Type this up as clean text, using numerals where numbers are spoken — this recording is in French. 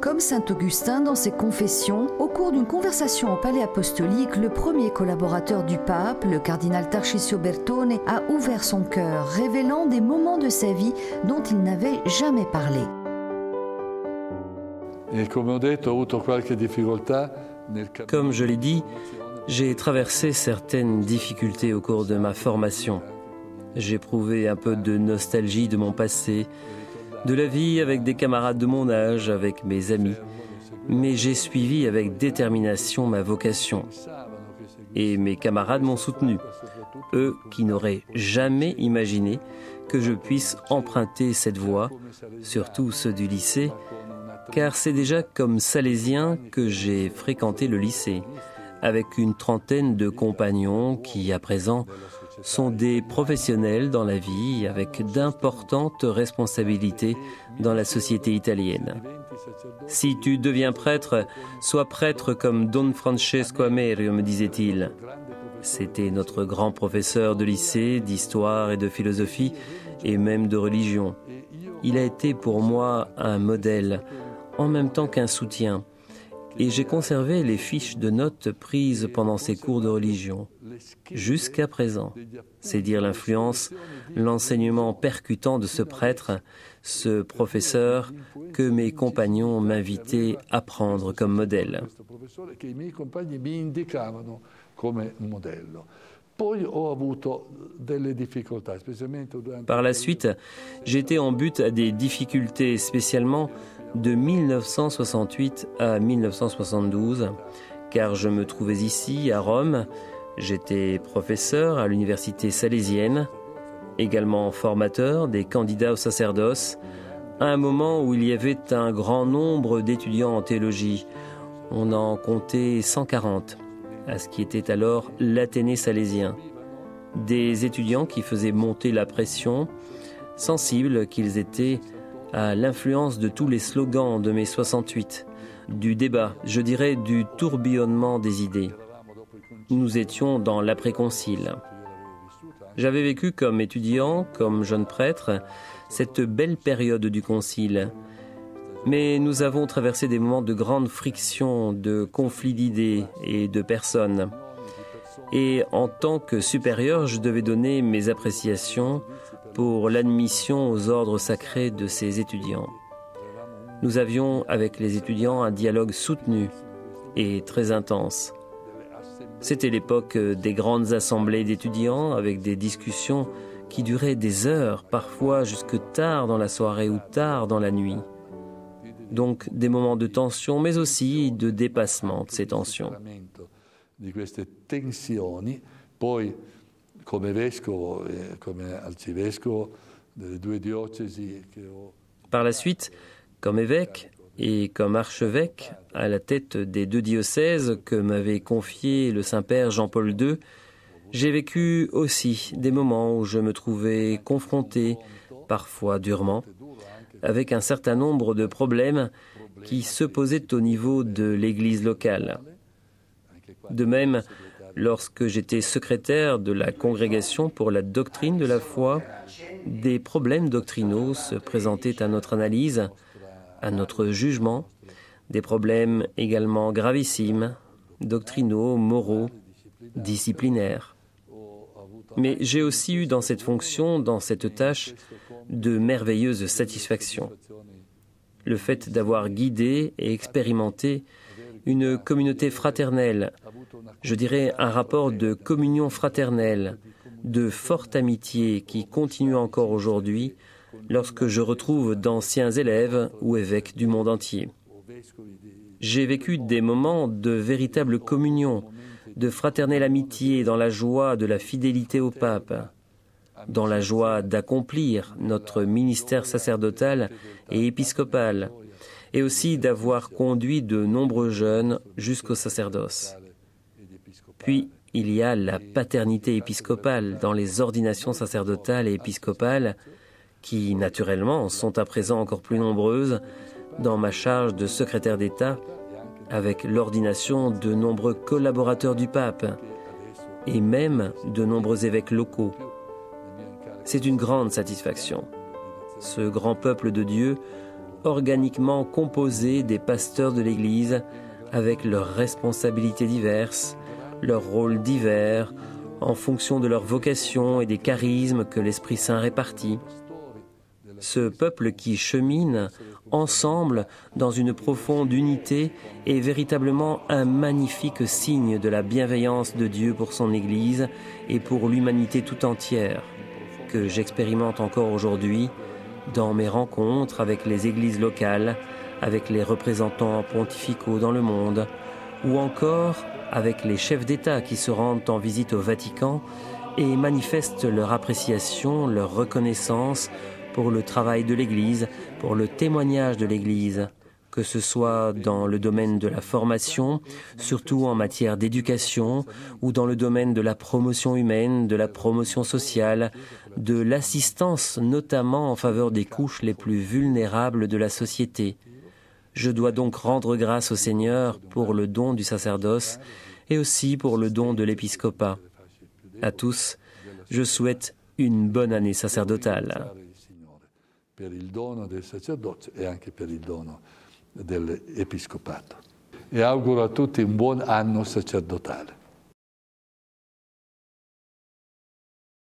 Comme saint Augustin dans ses Confessions, au cours d'une conversation au palais apostolique, le premier collaborateur du pape, le cardinal Tarcisio Bertone, a ouvert son cœur, révélant des moments de sa vie dont il n'avait jamais parlé. Comme je l'ai dit, j'ai traversé certaines difficultés au cours de ma formation. J'ai éprouvé un peu de nostalgie de mon passé, de la vie avec des camarades de mon âge, avec mes amis. Mais j'ai suivi avec détermination ma vocation. Et mes camarades m'ont soutenu, eux qui n'auraient jamais imaginé que je puisse emprunter cette voie, surtout ceux du lycée, car c'est déjà comme salésien que j'ai fréquenté le lycée, avec une trentaine de compagnons qui, à présent, sont des professionnels dans la vie avec d'importantes responsabilités dans la société italienne. Si tu deviens prêtre, sois prêtre comme Don Francesco Amerio, me disait-il. C'était notre grand professeur de lycée, d'histoire et de philosophie, et même de religion. Il a été pour moi un modèle, en même temps qu'un soutien. Et j'ai conservé les fiches de notes prises pendant ces cours de religion, jusqu'à présent. C'est dire l'influence, l'enseignement percutant de ce prêtre, ce professeur que mes compagnons m'invitaient à prendre comme modèle. Par la suite, j'étais en butte à des difficultés, spécialement de 1968 à 1972, car je me trouvais ici, à Rome. J'étais professeur à l'université salésienne, également formateur des candidats au sacerdoce, à un moment où il y avait un grand nombre d'étudiants en théologie. On en comptait 140, à ce qui était alors l'Athénée salésien. Des étudiants qui faisaient monter la pression, sensibles qu'ils étaient à l'influence de tous les slogans de mai 68, du débat, je dirais du tourbillonnement des idées. Nous étions dans l'après-concile. J'avais vécu comme étudiant, comme jeune prêtre, cette belle période du concile. Mais nous avons traversé des moments de grande friction, de conflits d'idées et de personnes. Et en tant que supérieur, je devais donner mes appréciations pour l'admission aux ordres sacrés de ces étudiants. Nous avions avec les étudiants un dialogue soutenu et très intense. C'était l'époque des grandes assemblées d'étudiants avec des discussions qui duraient des heures, parfois jusque tard dans la soirée ou tard dans la nuit. Donc des moments de tension, mais aussi de dépassement de ces tensions. Par la suite, comme évêque et comme archevêque, à la tête des 2 diocèses que m'avait confié le Saint-Père Jean-Paul II, j'ai vécu aussi des moments où je me trouvais confronté, parfois durement, avec un certain nombre de problèmes qui se posaient au niveau de l'Église locale. De même, lorsque j'étais secrétaire de la Congrégation pour la doctrine de la foi, des problèmes doctrinaux se présentaient à notre analyse, à notre jugement, des problèmes également gravissimes, doctrinaux, moraux, disciplinaires. Mais j'ai aussi eu dans cette fonction, dans cette tâche, de merveilleuses satisfactions. Le fait d'avoir guidé et expérimenté une communauté fraternelle, je dirais un rapport de communion fraternelle, de forte amitié qui continue encore aujourd'hui lorsque je retrouve d'anciens élèves ou évêques du monde entier. J'ai vécu des moments de véritable communion, de fraternelle amitié dans la joie de la fidélité au pape, dans la joie d'accomplir notre ministère sacerdotal et épiscopal, et aussi d'avoir conduit de nombreux jeunes jusqu'au sacerdoce. Puis, il y a la paternité épiscopale dans les ordinations sacerdotales et épiscopales qui, naturellement, sont à présent encore plus nombreuses dans ma charge de secrétaire d'État avec l'ordination de nombreux collaborateurs du pape et même de nombreux évêques locaux. C'est une grande satisfaction. ce grand peuple de Dieu, organiquement composé des pasteurs de l'Église, avec leurs responsabilités diverses, leurs rôles divers, en fonction de leur vocation et des charismes que l'Esprit Saint répartit. Ce peuple qui chemine ensemble dans une profonde unité est véritablement un magnifique signe de la bienveillance de Dieu pour son Église et pour l'humanité tout entière, que j'expérimente encore aujourd'hui dans mes rencontres avec les églises locales, avec les représentants pontificaux dans le monde, ou encore avec les chefs d'État qui se rendent en visite au Vatican et manifestent leur appréciation, leur reconnaissance pour le travail de l'Église, pour le témoignage de l'Église, que ce soit dans le domaine de la formation, surtout en matière d'éducation, ou dans le domaine de la promotion humaine, de la promotion sociale, de l'assistance notamment en faveur des couches les plus vulnérables de la société. Je dois donc rendre grâce au Seigneur pour le don du sacerdoce et aussi pour le don de l'épiscopat. À tous, je souhaite une bonne année sacerdotale. Per il dono del sacerdozio e anche per il dono dell'episcopato. E auguro a tutti un buon anno sacerdotale.